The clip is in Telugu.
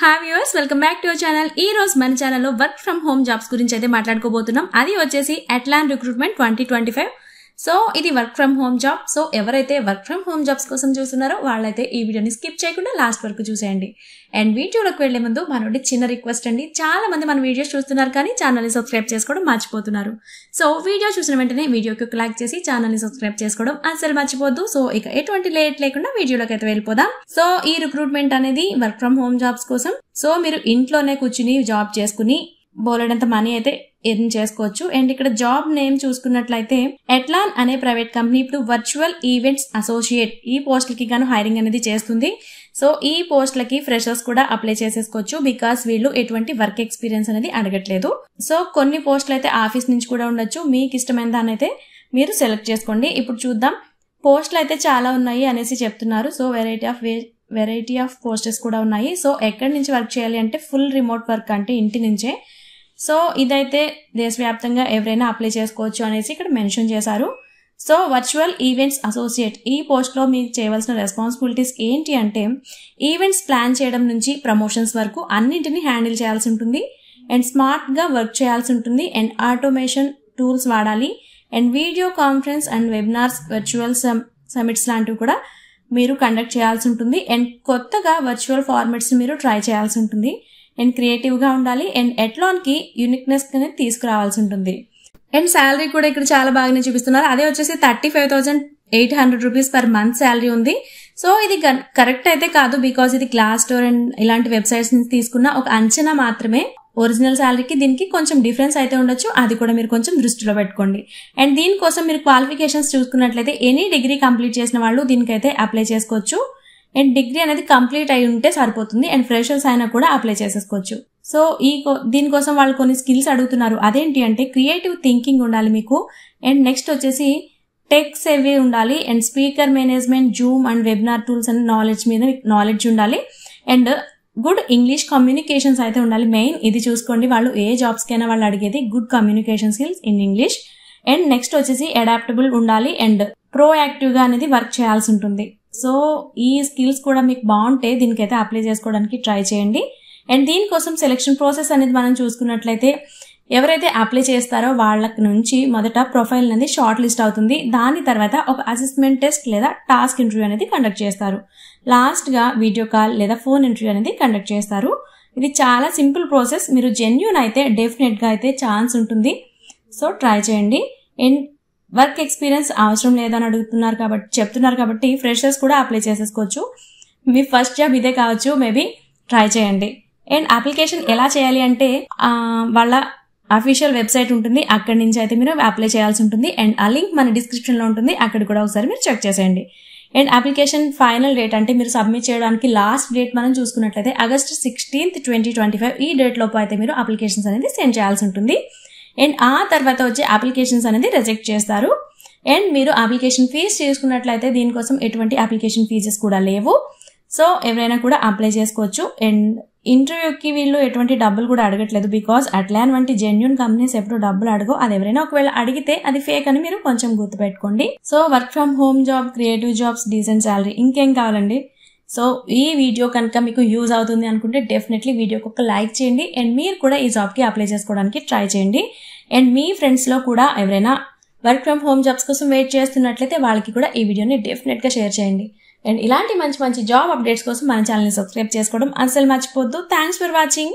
Hi viewers, welcome back to our channel. ఈ రోజు మన ఛానల్లో వర్క్ ఫ్రమ్ హోమ్ జాబ్స్ గురించి అయితే మాట్లాడుకోబోతున్నాం. అది వచ్చేసి అట్లాన్ రిక్రూట్మెంట్ 2025. సో ఇది work from home job. So ఎవరైతే వర్క్ ఫ్రమ్ హోమ్ జాబ్స్ కోసం చూస్తున్నారో వాళ్ళైతే ఈ వీడియోని స్కిప్ చేయకుండా లాస్ట్ వరకు చూసేయండి. అండ్ వీడియోలోకి వెళ్లే ముందు మనోడి చిన్న రిక్వెస్ట్ అండి, చాలా మంది మన వీడియోస్ చూస్తున్నారు కానీ ఛానల్ని సబ్స్క్రైబ్ చేసుకోవడం మర్చిపోతున్నారు. సో వీడియో చూసిన వెంటనే వీడియోకి ఒక లైక్ చేసి ఛానల్ని సబ్స్క్రైబ్ చేసుకోవడం అసలు మర్చిపోద్దు. సో ఇక ఎటువంటి లేట్ లేకుండా వీడియోలోకి అయితే వెళ్ళిపోదాం. సో ఈ రిక్రూట్మెంట్ అనేది వర్క్ ఫ్రమ్ హోమ్ జాబ్స్ కోసం. సో మీరు ఇంట్లోనే కూర్చుని జాబ్ చేసుకుని బోలెడంత మనీ అయితే ఎర్న్ చేసుకోవచ్చు. అండ్ ఇక్కడ జాబ్ నేమ్ చూసుకున్నట్లయితే అట్లాన్ అనే ప్రైవేట్ కంపెనీ ఇప్పుడు వర్చువల్ ఈవెంట్స్ అసోసియేట్ ఈ పోస్టులకి గాను హైరింగ్ అనేది చేస్తుంది. సో ఈ పోస్టులకి ఫ్రెషర్స్ కూడా అప్లై చేసేసుకోవచ్చు, బికాస్ వీళ్ళు ఎటువంటి వర్క్ ఎక్స్పీరియన్స్ అనేది అడగట్లేదు. సో కొన్ని పోస్టులు అయితే ఆఫీస్ నుంచి కూడా ఉండొచ్చు, మీకు ఇష్టమైన దాన్ని అయితే మీరు సెలెక్ట్ చేసుకోండి. ఇప్పుడు చూద్దాం, పోస్టులు అయితే చాలా ఉన్నాయి అనేసి చెప్తున్నారు. సో వెరైటీ ఆఫ్ పోస్టెస్ కూడా ఉన్నాయి. సో ఎక్కడి నుంచి వర్క్ చేయాలి అంటే ఫుల్ రిమోట్ వర్క్, అంటే ఇంటి నుంచే. సో ఇదైతే దేశవ్యాప్తంగా ఎవరైనా అప్లై చేసుకోవచ్చు అనేసి ఇక్కడ మెన్షన్ చేశారు. సో వర్చువల్ ఈవెంట్స్ అసోసియేట్ ఈ పోస్ట్లో మీకు చేయవలసిన రెస్పాన్సిబిలిటీస్ ఏంటి అంటే ఈవెంట్స్ ప్లాన్ చేయడం నుంచి ప్రమోషన్స్ వరకు అన్నింటినీ హ్యాండిల్ చేయాల్సి ఉంటుంది. అండ్ స్మార్ట్గా వర్క్ చేయాల్సి ఉంటుంది. అండ్ ఆటోమేషన్ టూల్స్ వాడాలి. And video conference and webinars, virtual summits లాంటివి కూడా మీరు కండక్ట్ చేయాల్సి ఉంటుంది. అండ్ కొత్తగా వర్చువల్ ఫార్మాట్స్ మీరు ట్రై చేయాల్సి ఉంటుంది. అండ్ క్రియేటివ్గా ఉండాలి. అండ్ ఎట్లాన్కి యూనిక్నెస్ అనేది తీసుకురావాల్సి ఉంటుంది. అండ్ శాలరీ కూడా ఇక్కడ చాలా బాగానే చూపిస్తున్నారు. అదే వచ్చేసి 35,800 రూపీస్ పర్ మంత్ శాలరీ ఉంది. సో ఇది కరెక్ట్ అయితే కాదు, బికాస్ ఇది గ్లాస్ డోర్ అండ్ ఇలాంటి వెబ్సైట్స్ నుంచి తీసుకున్న ఒక అంచనా మాత్రమే. ఒరిజినల్ శాలరీకి దీనికి కొంచెం డిఫరెన్స్ అయితే ఉండొచ్చు, అది కూడా మీరు కొంచెం దృష్టిలో పెట్టుకోండి. అండ్ దీనికోసం మీరు క్వాలిఫికేషన్స్ చూసుకున్నట్లయితే ఎనీ డిగ్రీ కంప్లీట్ చేసిన వాళ్ళు దీనికైతే అప్లై చేసుకోవచ్చు. అండ్ డిగ్రీ అనేది కంప్లీట్ అయి ఉంటే సరిపోతుంది. అండ్ ఫ్రెషర్స్ అయినా కూడా అప్లై చేసేసుకోవచ్చు. సో దీనికోసం వాళ్ళు కొన్ని స్కిల్స్ అడుగుతున్నారు. అదేంటి అంటే క్రియేటివ్ థింకింగ్ ఉండాలి మీకు. అండ్ నెక్స్ట్ వచ్చేసి టెక్ సేవీ ఉండాలి. And speaker management, Zoom and webinar tools and knowledge మీద నాలెడ్జ్ ఉండాలి. అండ్ గుడ్ ఇంగ్లీష్ కమ్యూనికేషన్స్ అయితే ఉండాలి. మెయిన్ ఇది చూసుకోండి, వాళ్ళు ఏ జాబ్స్కైనా వాళ్ళు అడిగేది good communication skills in English. And next వచ్చేసి అడాప్టబుల్ ఉండాలి. అండ్ ప్రోయాక్టివ్గా అనేది వర్క్ చేయాల్సి ఉంటుంది. సో ఈ స్కిల్స్ కూడా మీకు బాగుంటే దీనికైతే అప్లై చేసుకోవడానికి ట్రై చేయండి. అండ్ దీనికోసం సెలెక్షన్ ప్రాసెస్ అనేది మనం చూసుకున్నట్లయితే ఎవరైతే అప్లై చేస్తారో వాళ్ళకి నుంచి మొదట ప్రొఫైల్ అనేది షార్ట్ లిస్ట్ అవుతుంది. దాని తర్వాత ఒక అసెస్మెంట్ టెస్ట్ లేదా టాస్క్ ఇంటర్వ్యూ అనేది కండక్ట్ చేస్తారు. లాస్ట్గా వీడియో కాల్ లేదా ఫోన్ ఇంటర్వ్యూ అనేది కండక్ట్ చేస్తారు. ఇది చాలా సింపుల్ ప్రాసెస్. మీరు జెన్యూన్ అయితే డెఫినెట్గా అయితే ఛాన్స్ ఉంటుంది. సో ట్రై చేయండి. అండ్ వర్క్ ఎక్స్పీరియన్స్ అవసరం లేదని చెప్తున్నారు కాబట్టి ఫ్రెషర్స్ కూడా అప్లై చేసేసుకోవచ్చు. మీ ఫస్ట్ జాబ్ ఇదే కావచ్చు, మేబీ ట్రై చేయండి. అండ్ అప్లికేషన్ ఎలా చేయాలి అంటే వాళ్ళ అఫీషియల్ వెబ్సైట్ ఉంటుంది, అక్కడి నుంచి అయితే మీరు అప్లై చేయాల్సి ఉంటుంది. అండ్ ఆ లింక్ మన డిస్క్రిప్షన్లో ఉంటుంది, అక్కడ కూడా ఒకసారి మీరు చెక్ చేసేయండి. అండ్ అప్లికేషన్ ఫైనల్ డేట్ అంటే మీరు సబ్మిట్ చేయడానికి లాస్ట్ డేట్ మనం చూసుకున్నట్లయితే August 16th, 2025 ఈ డేట్ లోపు అయితే మీరు అప్లికేషన్స్ అనేది సెండ్ చేయాల్సి ఉంటుంది. అండ్ ఆ తర్వాత వచ్చే అప్లికేషన్స్ అనేది రిజెక్ట్ చేస్తారు. అండ్ మీరు అప్లికేషన్ ఫీజ్ చేసుకున్నట్లయితే దీనికోసం ఎటువంటి అప్లికేషన్ ఫీజెస్ కూడా లేవు. సో ఎవరైనా కూడా అప్లై చేసుకోవచ్చు. అండ్ ఇంటర్వ్యూకి వీళ్ళు ఎటువంటి డబ్బులు కూడా అడగట్లేదు, బికాస్ అట్లాన్ వంటి జెన్యూన్ కంపెనీస్ ఎప్పుడు డబ్బులు అడగవు. అది ఎవరైనా ఒకవేళ అడిగితే అది ఫేక్ అని మీరు కొంచెం గుర్తుపెట్టుకోండి. So work from home job, creative jobs, decent salary, ఇంకేం కావాలండి. సో ఈ వీడియో కనుక మీకు యూజ్ అవుతుంది అనుకుంటే డెఫినెట్లీ వీడియోకి ఒక లైక్ చేయండి. అండ్ మీరు కూడా ఈ జాబ్కి అప్లై చేసుకోవడానికి ట్రై చేయండి. అండ్ మీ ఫ్రెండ్స్లో కూడా ఎవరైనా వర్క్ ఫ్రమ్ హోమ్ జాబ్స్ కోసం వెయిట్ చేస్తున్నట్లయితే వాళ్ళకి కూడా ఈ వీడియోని డెఫినెట్గా షేర్ చేయండి. అండ్ ఇలాంటి మంచి మంచి జాబ్ అప్డేట్స్ కోసం మన ఛానల్ని సబ్స్క్రైబ్ చేసుకోవడం అసలు మర్చిపోద్దు. Thanks for watching.